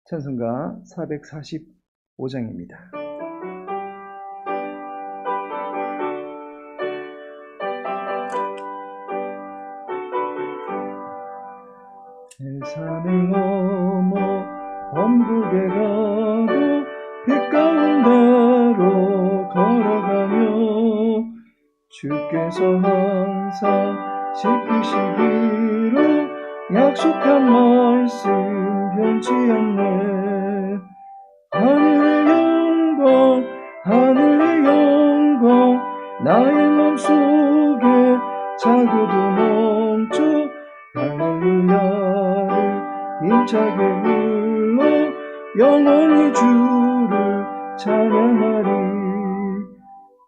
찬송가 445장입니다. 해산을 넘어 범국에 가고 빛 가운데로 걸어가며 주께서 항상 지키시기로 약속한 말씀 변치 않네. 하늘의 영광 나의 맘속에 자고도 넘쳐 할렐루야를 힘차게 불러 영원히 주를 찬양하리.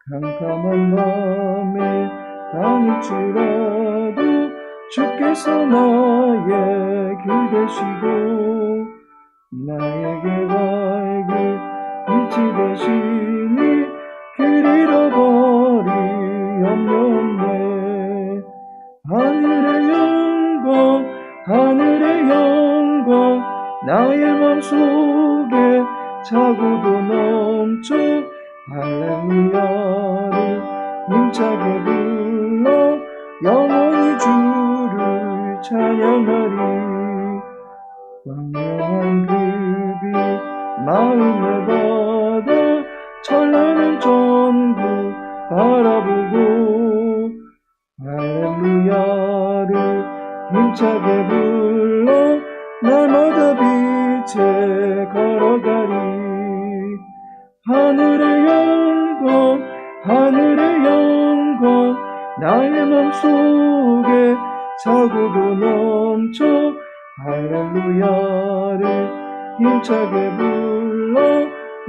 캄캄한 밤에 다닐지라도 주께서 나의 길 되시고 나에게 밝은 빛이 되시니 길 잃어버리 염려 없네. 하늘의 영광 나의 맘속에 자고도 넘쳐 할렐루야를 힘차게 불러 영원히 주를 찬양하리. 광명한 그 빛 마음에 받아 찬란한 전국 바라보고 할렐루야를 힘차게 불러 날마다 빛에 걸어가리. 하늘의 영광 나의 맘속에 자고도 넘쳐 할렐루야를 힘차게 불러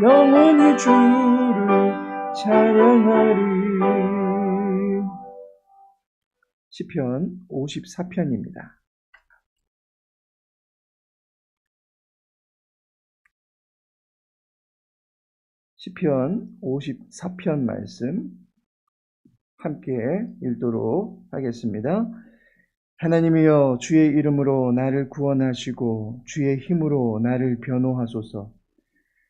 영원히 주를 찬양하리. 시편 54편입니다. 시편 54편 말씀 함께 읽도록 하겠습니다. 하나님이여 주의 이름으로 나를 구원하시고 주의 힘으로 나를 변호하소서.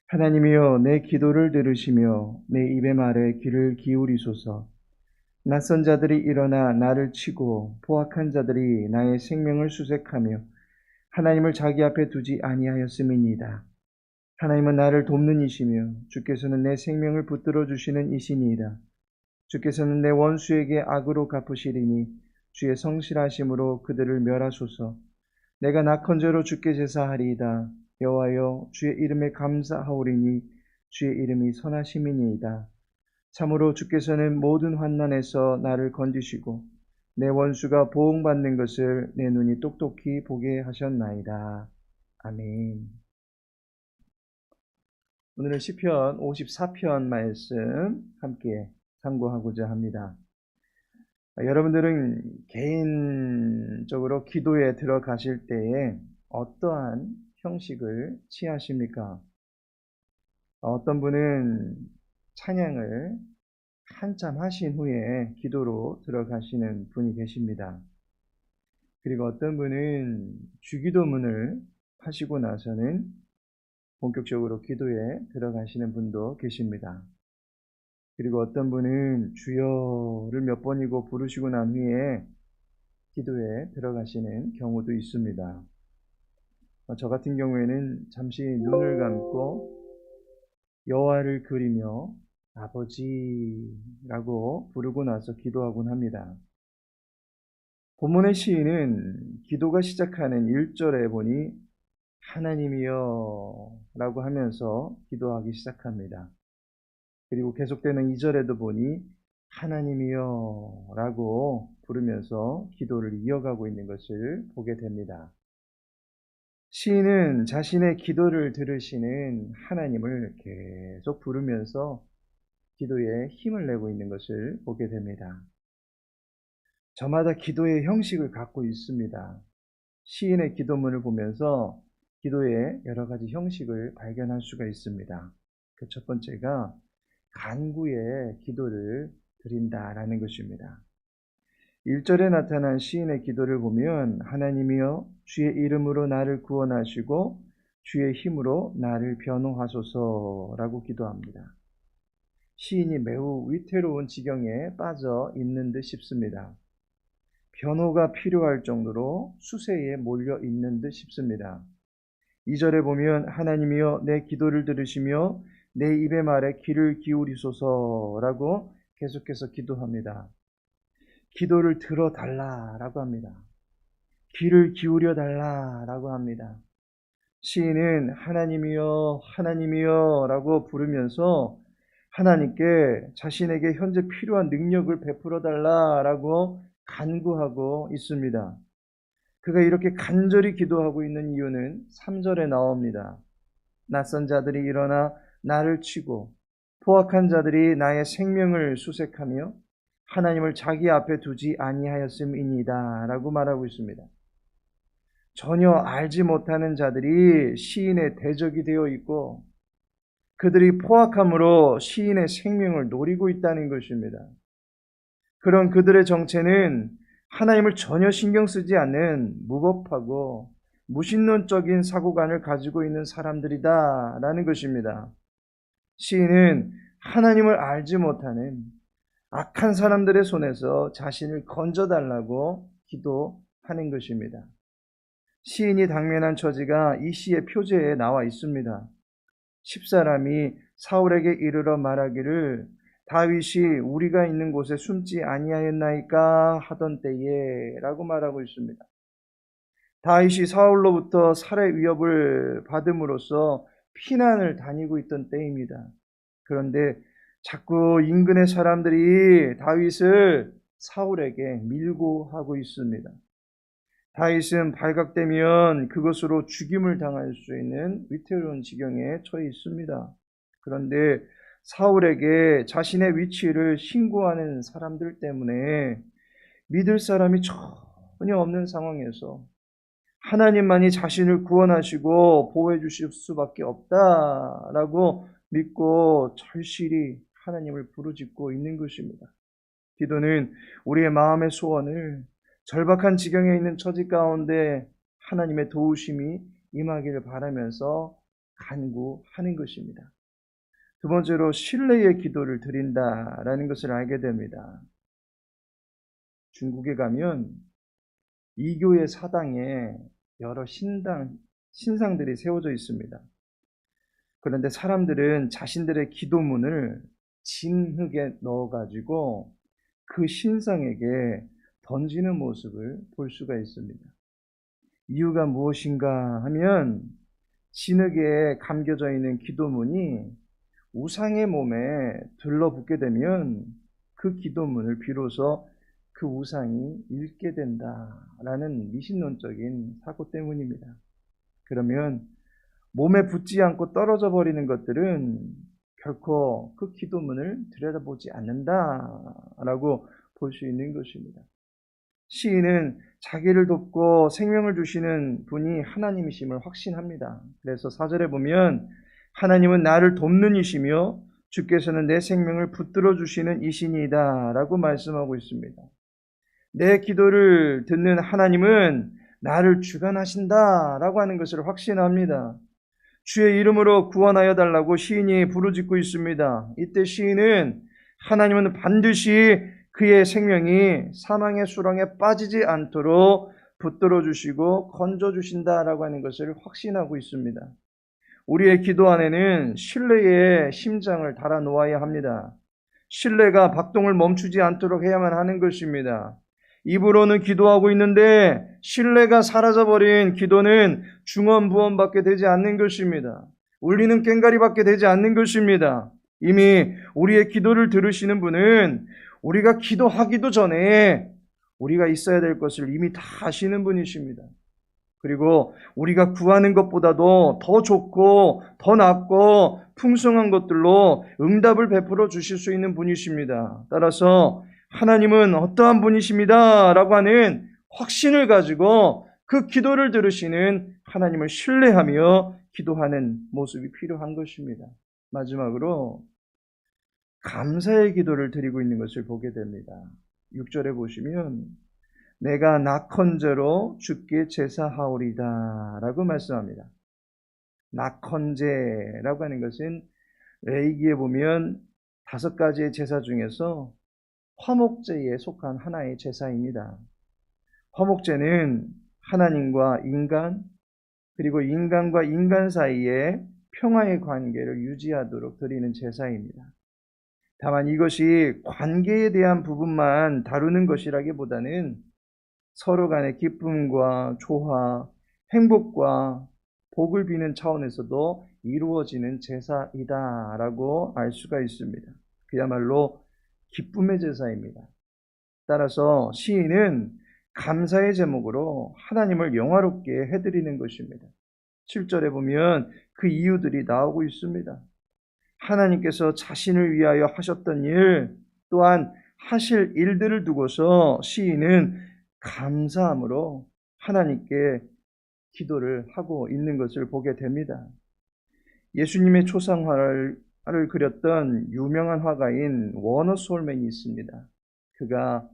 하나님이여 내 기도를 들으시며 내 입의 말에 귀를 기울이소서. 낯선 자들이 일어나 나를 치고 포악한 자들이 나의 생명을 수색하며 하나님을 자기 앞에 두지 아니하였음이니이다. 하나님은 나를 돕는 이시며 주께서는 내 생명을 붙들어 주시는 이시니이다. 주께서는 내 원수에게 악으로 갚으시리니 주의 성실하심으로 그들을 멸하소서. 내가 낙헌제로 주께 제사하리이다. 여호와여 주의 이름에 감사하오리니 주의 이름이 선하심이니이다. 참으로 주께서는 모든 환난에서 나를 건지시고 내 원수가 보응받는 것을 내 눈이 똑똑히 보게 하셨나이다. 아멘. 오늘은 시편 54편 말씀 함께 참고하고자 합니다. 여러분들은 개인적으로 기도에 들어가실 때에 어떠한 형식을 취하십니까? 어떤 분은 찬양을 한참 하신 후에 기도로 들어가시는 분이 계십니다. 그리고 어떤 분은 주기도문을 하시고 나서는 본격적으로 기도에 들어가시는 분도 계십니다. 그리고 어떤 분은 주여를 몇 번이고 부르시고 난 후에 기도에 들어가시는 경우도 있습니다. 저 같은 경우에는 잠시 눈을 감고 여호와를 그리며 아버지라고 부르고 나서 기도하곤 합니다. 본문의 시인은 기도가 시작하는 1절에 보니 하나님이여 라고 하면서 기도하기 시작합니다. 그리고 계속되는 2절에도 보니 하나님이여 라고 부르면서 기도를 이어가고 있는 것을 보게 됩니다. 시인은 자신의 기도를 들으시는 하나님을 계속 부르면서 기도에 힘을 내고 있는 것을 보게 됩니다. 저마다 기도의 형식을 갖고 있습니다. 시인의 기도문을 보면서 기도의 여러 가지 형식을 발견할 수가 있습니다. 그 첫 번째가 간구의 기도를 드린다라는 것입니다. 1절에 나타난 시인의 기도를 보면 하나님이여 주의 이름으로 나를 구원하시고 주의 힘으로 나를 변호하소서라고 기도합니다. 시인이 매우 위태로운 지경에 빠져 있는 듯 싶습니다. 변호가 필요할 정도로 수세에 몰려 있는 듯 싶습니다. 2절에 보면 하나님이여 내 기도를 들으시며 내 입의 말에 귀를 기울이소서라고 계속해서 기도합니다. 기도를 들어달라라고 합니다. 귀를 기울여달라라고 합니다. 시인은 하나님이여 하나님이여 라고 부르면서 하나님께 자신에게 현재 필요한 능력을 베풀어 달라라고 간구하고 있습니다. 그가 이렇게 간절히 기도하고 있는 이유는 3절에 나옵니다. 낯선 자들이 일어나 나를 치고 포악한 자들이 나의 생명을 수색하며 하나님을 자기 앞에 두지 아니하였음이니이다 라고 말하고 있습니다. 전혀 알지 못하는 자들이 시인의 대적이 되어 있고 그들이 포악함으로 시인의 생명을 노리고 있다는 것입니다. 그런 그들의 정체는 하나님을 전혀 신경 쓰지 않는 무법하고 무신론적인 사고관을 가지고 있는 사람들이다라는 것입니다. 시인은 하나님을 알지 못하는 악한 사람들의 손에서 자신을 건져달라고 기도하는 것입니다. 시인이 당면한 처지가 이 시의 표제에 나와 있습니다. 10사람이 사울에게 이르러 말하기를 다윗이 우리가 있는 곳에 숨지 아니하였나이까 하던 때에 라고 말하고 있습니다. 다윗이 사울로부터 살해 위협을 받음으로써 피난을 다니고 있던 때입니다. 그런데 자꾸 인근의 사람들이 다윗을 사울에게 밀고 하고 있습니다. 다윗은 발각되면 그것으로 죽임을 당할 수 있는 위태로운 지경에 처해 있습니다. 그런데 사울에게 자신의 위치를 신고하는 사람들 때문에 믿을 사람이 전혀 없는 상황에서 하나님만이 자신을 구원하시고 보호해 주실 수밖에 없다라고 믿고 절실히 하나님을 부르짖고 있는 것입니다. 기도는 우리의 마음의 소원을 절박한 지경에 있는 처지 가운데 하나님의 도우심이 임하기를 바라면서 간구하는 것입니다. 두 번째로 신뢰의 기도를 드린다라는 것을 알게 됩니다. 중국에 가면 이교의 사당에 여러 신상들이 세워져 있습니다. 그런데 사람들은 자신들의 기도문을 진흙에 넣어가지고 그 신상에게 던지는 모습을 볼 수가 있습니다. 이유가 무엇인가 하면 진흙에 감겨져 있는 기도문이 우상의 몸에 들러붙게 되면 그 기도문을 비로소 그 우상이 읽게 된다라는 미신론적인 사고 때문입니다. 그러면 몸에 붙지 않고 떨어져 버리는 것들은 결코 그 기도문을 들여다보지 않는다라고 볼 수 있는 것입니다. 시인은 자기를 돕고 생명을 주시는 분이 하나님이심을 확신합니다. 그래서 4절에 보면 하나님은 나를 돕는 이시며 주께서는 내 생명을 붙들어 주시는 이시니이다 라고 말씀하고 있습니다. 내 기도를 듣는 하나님은 나를 주관하신다 라고 하는 것을 확신합니다. 주의 이름으로 구원하여 달라고 시인이 부르짖고 있습니다. 이때 시인은 하나님은 반드시 그의 생명이 사망의 수렁에 빠지지 않도록 붙들어 주시고 건져 주신다라고 하는 것을 확신하고 있습니다. 우리의 기도 안에는 신뢰의 심장을 달아 놓아야 합니다. 신뢰가 박동을 멈추지 않도록 해야만 하는 것입니다. 입으로는 기도하고 있는데 신뢰가 사라져버린 기도는 중언부언밖에 되지 않는 것입니다. 울리는 꽹과리밖에 되지 않는 것입니다. 이미 우리의 기도를 들으시는 분은 우리가 기도하기도 전에 우리가 있어야 될 것을 이미 다 아시는 분이십니다. 그리고 우리가 구하는 것보다도 더 좋고 더 낫고 풍성한 것들로 응답을 베풀어 주실 수 있는 분이십니다. 따라서 하나님은 어떠한 분이십니다 라고 하는 확신을 가지고 그 기도를 들으시는 하나님을 신뢰하며 기도하는 모습이 필요한 것입니다. 마지막으로 감사의 기도를 드리고 있는 것을 보게 됩니다. 6절에 보시면 내가 낙헌제로 주께 제사하오리다 라고 말씀합니다. 낙헌제라고 하는 것은 레위기에 보면 5가지의 제사 중에서 화목제에 속한 하나의 제사입니다. 화목제는 하나님과 인간, 그리고 인간과 인간 사이에 평화의 관계를 유지하도록 드리는 제사입니다. 다만 이것이 관계에 대한 부분만 다루는 것이라기보다는 서로 간의 기쁨과 조화, 행복과 복을 비는 차원에서도 이루어지는 제사이다라고 알 수가 있습니다. 그야말로 기쁨의 제사입니다. 따라서 시인은 감사의 제목으로 하나님을 영화롭게 해드리는 것입니다. 7절에 보면 그 이유들이 나오고 있습니다. 하나님께서 자신을 위하여 하셨던 일, 또한 하실 일들을 두고서 시인은 감사함으로 하나님께 기도를 하고 있는 것을 보게 됩니다. 예수님의 초상화를 그렸던 유명한 화가인 워너 솔맨이 있습니다. 그가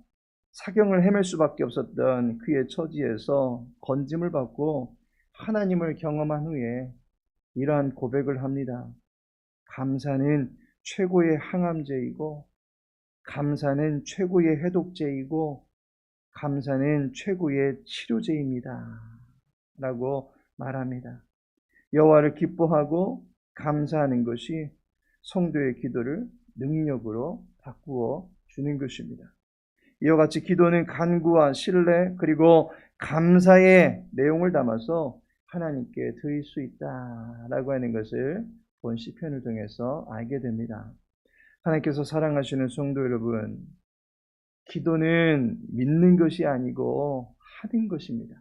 사경을 헤맬 수밖에 없었던 그의 처지에서 건짐을 받고 하나님을 경험한 후에 이러한 고백을 합니다. 감사는 최고의 항암제이고, 감사는 최고의 해독제이고, 감사는 최고의 치료제입니다 라고 말합니다. 여호와를 기뻐하고 감사하는 것이 성도의 기도를 능력으로 바꾸어 주는 것입니다. 이와 같이 기도는 간구와 신뢰 그리고 감사의 내용을 담아서 하나님께 드릴 수 있다라고 하는 것을 본 시편을 통해서 알게 됩니다. 하나님께서 사랑하시는 성도 여러분, 기도는 믿는 것이 아니고 하는 것입니다.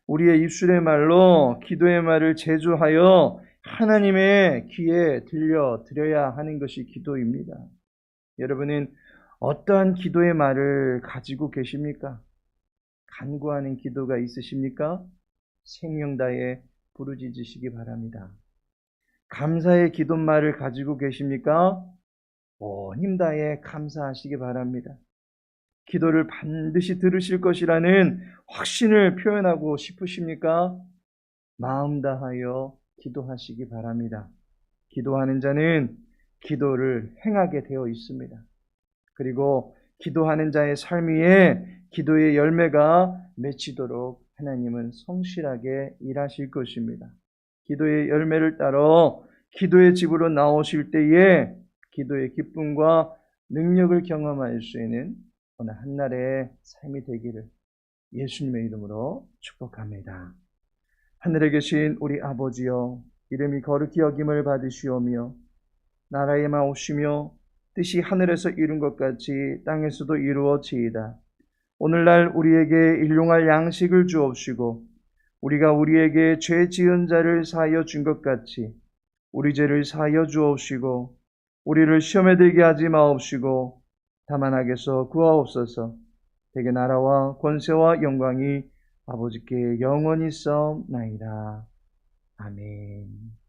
우리의 입술의 말로 기도의 말을 제조하여 하나님의 귀에 들려드려야 하는 것이 기도입니다. 여러분은 어떠한 기도의 말을 가지고 계십니까? 간구하는 기도가 있으십니까? 생명 다해 부르짖으시기 바랍니다. 감사의 기도말을 가지고 계십니까? 힘 다해 감사하시기 바랍니다. 기도를 반드시 들으실 것이라는 확신을 표현하고 싶으십니까? 마음 다하여 기도하시기 바랍니다. 기도하는 자는 기도를 행하게 되어 있습니다. 그리고 기도하는 자의 삶 위에 기도의 열매가 맺히도록 하나님은 성실하게 일하실 것입니다. 기도의 열매를 따라 기도의 집으로 나오실 때에 기도의 기쁨과 능력을 경험할 수 있는 어느 한날의 삶이 되기를 예수님의 이름으로 축복합니다. 하늘에 계신 우리 아버지여, 이름이 거룩히 여김을 받으시오며 나라에 마오시며 뜻이 하늘에서 이룬 것 같이 땅에서도 이루어지이다. 오늘날 우리에게 일용할 양식을 주옵시고 우리가 우리에게 죄 지은 자를 사하여 준 것 같이 우리 죄를 사하여 주옵시고 우리를 시험에 들게 하지 마옵시고 다만 악에서 구하옵소서. 대개 나라와 권세와 영광이 아버지께 영원히 있사옵나이다. 아멘.